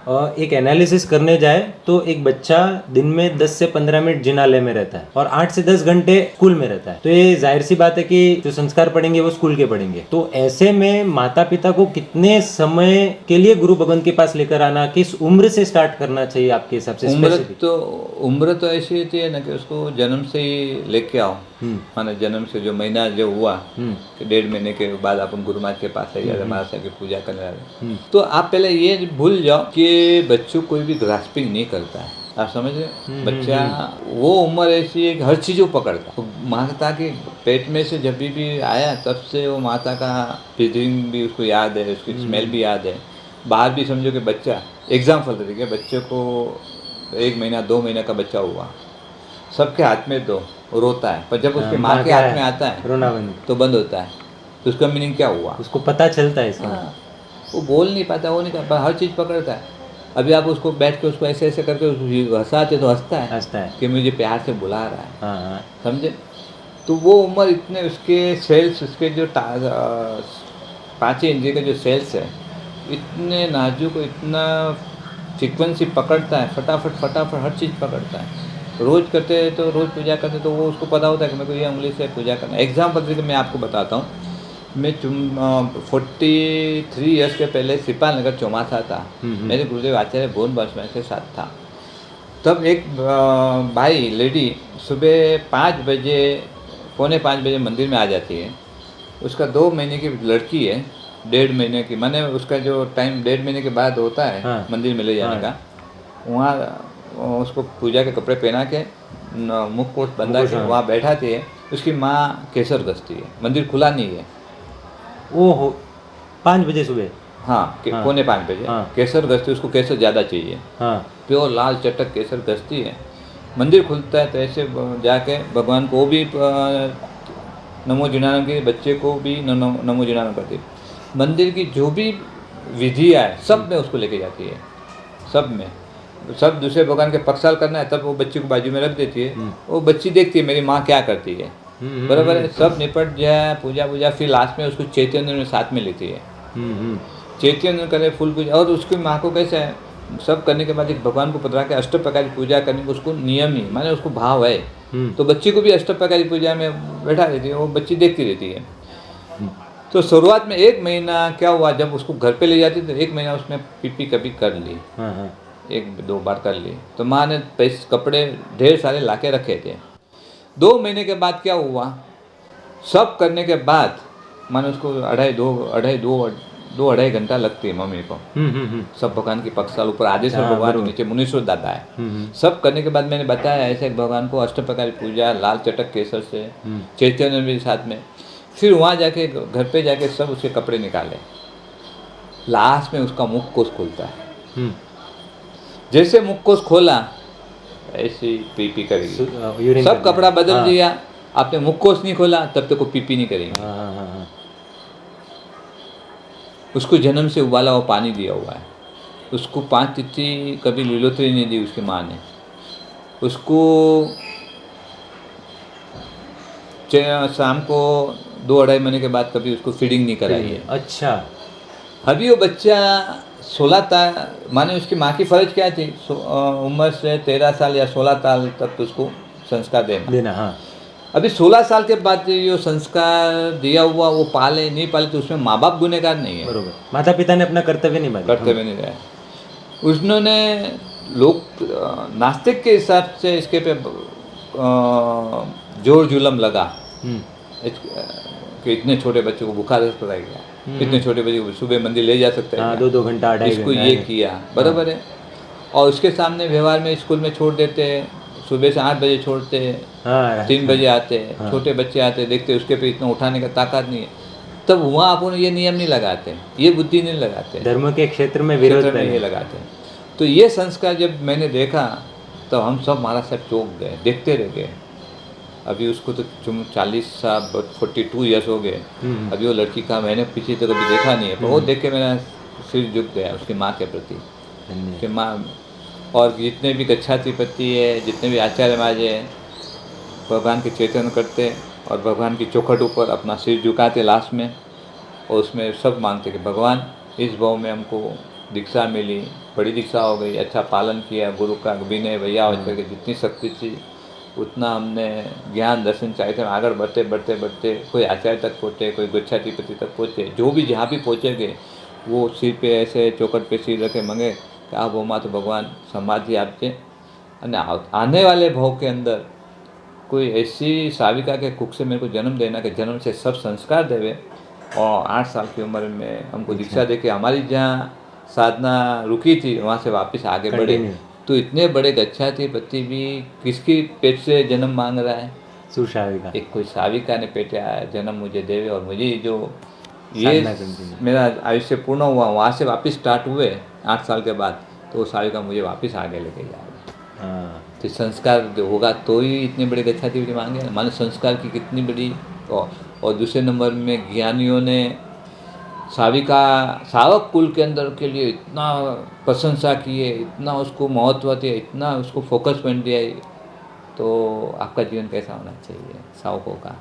एक एनालिसिस करने जाए तो एक बच्चा दिन में 10 से 15 मिनट जिनालय में रहता है और 8 से 10 घंटे स्कूल में रहता है, तो ये जाहिर सी बात है कि जो संस्कार पढ़ेंगे वो स्कूल के पढ़ेंगे। तो ऐसे में माता पिता को कितने समय के लिए गुरु भगवंत के पास लेकर आना, किस उम्र से स्टार्ट करना चाहिए आपके हिसाब से? उम्र तो ऐसी होती है ना कि उसको जन्म से ही लेके आओ। माने जन्म से जो महीना जो हुआ कि 1.5 महीने के बाद अपन गुरु महाराज के पास ले जाते, महाराज साहब की पूजा करने जाते, तो आप पहले ये भूल जाओ कि बच्चों कोई भी ग्रास्पिंग नहीं करता है। आप समझ रहे? बच्चा वो उम्र ऐसी है कि हर चीज़ वो पकड़ता है। माता के पेट में से जब भी आया तब से वो माता का ब्रीदिंग भी उसको याद है, उसकी स्मेल भी याद है। बाहर भी समझो कि बच्चा एग्जाम्पल देंगे, बच्चे को 1 महीना 2 महीने का बच्चा हुआ, सबके हाथ में दो रोता है, पर जब उसके माँ के हाथ में आता है रोना बंद तो बंद होता है। तो उसका मीनिंग क्या हुआ? उसको पता चलता है इसका। वो बोल नहीं पाता, वो नहीं कर, हर चीज़ पकड़ता है। अभी आप उसको बैठ के उसको ऐसे ऐसे करके हंसाते तो हंसता है कि मुझे प्यार से बुला रहा है। समझे? तो वो उम्र इतने उसके सेल्स, उसके जो 5 इंद्रिय के जो सेल्स है इतने नाजुक, इतना सीक्वेंस ही पकड़ता है, फटाफट हर चीज़ पकड़ता है। रोज़ करते तो रोज़ पूजा करते तो वो उसको पता होता है कि मेरे को ये उंगली से पूजा करना है। एग्जाम्पल देकर मैं आपको बताता हूँ। मैं 43 ईयर्स के पहले सिपाल नगर चौमासा था। मेरे गुरुदेव आचार्य भुवन बसवान के साथ था। तब एक भाई लेडी सुबह 5 बजे, पौने 5 बजे मंदिर में आ जाती है। उसका 2 महीने की लड़की है, 1.5 महीने की, माने उसका जो टाइम 1.5 महीने के बाद होता है मंदिर में ले जाने का, वहाँ उसको पूजा के कपड़े पहना के मुख कोट बंधा के वहाँ बैठाती है। उसकी माँ केसर घसती है, मंदिर खुला नहीं है। ओहो, 5 बजे सुबह? पौने 5 बजे केसर घसती, उसको केसर ज़्यादा चाहिए। प्योर लाल चटक केसर घसती है। मंदिर खुलता है तो ऐसे जाके भगवान को भी नमो जिनानम के बच्चे को भी नमो जिनानम करती है। मंदिर की जो भी विधियाँ है सब में उसको लेके जाती है, सब दूसरे भगवान के पक्षाल करना है तब वो बच्ची को बाजू में रख देती है। वो बच्ची देखती है मेरी माँ क्या करती है, बराबर है। सब निपट जाए पूजा, फिर लास्ट में उसको चैतन्य में साथ में लेती है। चैतन्य करे फुल पूजा। और उसकी माँ को कैसा है, सब करने के बाद एक भगवान को पधरा के 8 प्रकार की पूजा करने को उसको नियम ही, माने उसको भाव है। तो बच्ची को भी 8 प्रकार की पूजा में बैठा देती है, वो बच्ची देखती रहती है। तो शुरुआत में 1 महीना क्या हुआ, जब उसको घर पे ले जाती तो 1 महीना उसने पीपी कभी कर ली, 1-2 बार कर ली। तो माँ ने पैसे कपड़े ढेर सारे ला के रखे थे। 2 महीने के बाद क्या हुआ, सब करने के बाद माने उसको 2-2.5 घंटा लगती है मम्मी को। सब भगवान की पक्षाल, ऊपर आदेश्वर भगवान, नीचे मुनीश्वर दादा है। सब करने के बाद मैंने बताया ऐसे भगवान को 8 प्रकार की पूजा, लाल चटक केसर से, चैतन्य भी साथ में। फिर वहाँ जाके घर पे जाके सब उसके कपड़े निकाले। लास्ट में उसका मुख कोष खुलता है। जैसे मुख कोष खोला ऐसे पीपी करेगी। सब कपड़ा बदल दिया, आपने मुख कोष नहीं खोला तब तक वो पीपी नहीं करेंगे। उसको जन्म से उबाला हुआ पानी दिया हुआ है। उसको 5 तिथि कभी लीलोतरी नहीं दी उसकी माँ ने। उसको शाम को 2-2.5 महीने के बाद कभी उसको फीडिंग नहीं कराई है। अच्छा। अभी वो बच्चा 16 था, माने उसकी माँ की फ़र्ज क्या थी, उम्र से 13 साल या 16 साल तक उसको संस्कार देना। अभी 16 साल के बाद जो संस्कार दिया हुआ वो पाले नहीं पाले तो उसमें माँ बाप गुनहगार नहीं है। बरोबर, माता पिता ने अपना कर्तव्य नहीं दिया। उन्होंने लोग नास्तिक के हिसाब से इसके पे जोर जुलम लगा कि इतने छोटे बच्चे को बुखार कराएगा, इतने छोटे बच्चे को सुबह मंदिर ले जा सकता है, 2-2 घंटा, 2.5 इसको ये किया, बराबर है। और उसके सामने व्यवहार में स्कूल में छोड़ देते, सुबह से 8 बजे छोड़ते, 3 बजे आते, छोटे बच्चे आते, देखते उसके पे इतना उठाने का ताकत नहीं है, तब वहाँ अपन ये नियम नहीं लगाते, ये बुद्धि नहीं लगाते, धर्म के क्षेत्र में विरोध नहीं लगाते। तो ये संस्कार जब मैंने देखा तो हम सब महाराज साहब चौंक गए, देखते रह गए। अभी उसको तो 42 ईयर्स हो गए। अभी वो लड़की का मैंने पीछे तो कभी देखा नहीं है, पर वो देख के मेरा सिर झुक गया उसकी माँ के प्रति कि माँ। और जितने भी गच्छातिपति है, जितने भी आचार्य महाराज हैं, भगवान के चैतन्य करते और भगवान की चौखट ऊपर अपना सिर झुकाते लास्ट में, और उसमें सब मांगते कि भगवान इस भाव में हमको दीक्षा मिली, बड़ी दीक्षा हो गई, अच्छा पालन किया, गुरु का विनय भैया हो करके जितनी शक्ति थी उतना हमने ज्ञान दर्शन चाहिए थे, आगे बढ़ते बढ़ते बढ़ते कोई आचार्य तक पहुँचे, कोई गच्छाधिपति तक पहुँचे, जो भी जहाँ भी पहुँचेंगे वो सिर पे ऐसे चौकट पे सिर रखे मांगे कि आप वो माँ तो भगवान समाधि आपके અને आने वाले भाव के अंदर कोई ऐसी साविका के कुख से मेरे को जन्म देना कि जन्म से सब संस्कार देवे और 8 साल की उम्र में हमको दीक्षा दे के हमारी जहाँ साधना रुकी थी वहाँ से वापस आगे बढ़े। तो इतने बड़े गच्छाधिपति भी किसकी पेट से जन्म मांग रहा है? सुशाविका। एक कोई साविका ने पेट आया जन्म मुझे देवे और मुझे जो ये मेरा आयुष्य पूर्ण हुआ वहाँ से वापस स्टार्ट हुए 8 साल के बाद, तो वो साविका मुझे वापस आगे लेके जा रही। हाँ, तो संस्कार होगा तो ही इतने बड़े गच्छाधिपति मांगे, माने संस्कार की कितनी बड़ी। और दूसरे नंबर में ज्ञानियों ने साविका सावक कुल के अंदर के लिए इतना प्रशंसा की है, इतना उसको महत्व दिया, इतना उसको फोकस पॉइंट दिया है। तो आपका जीवन कैसा होना चाहिए सावकों का?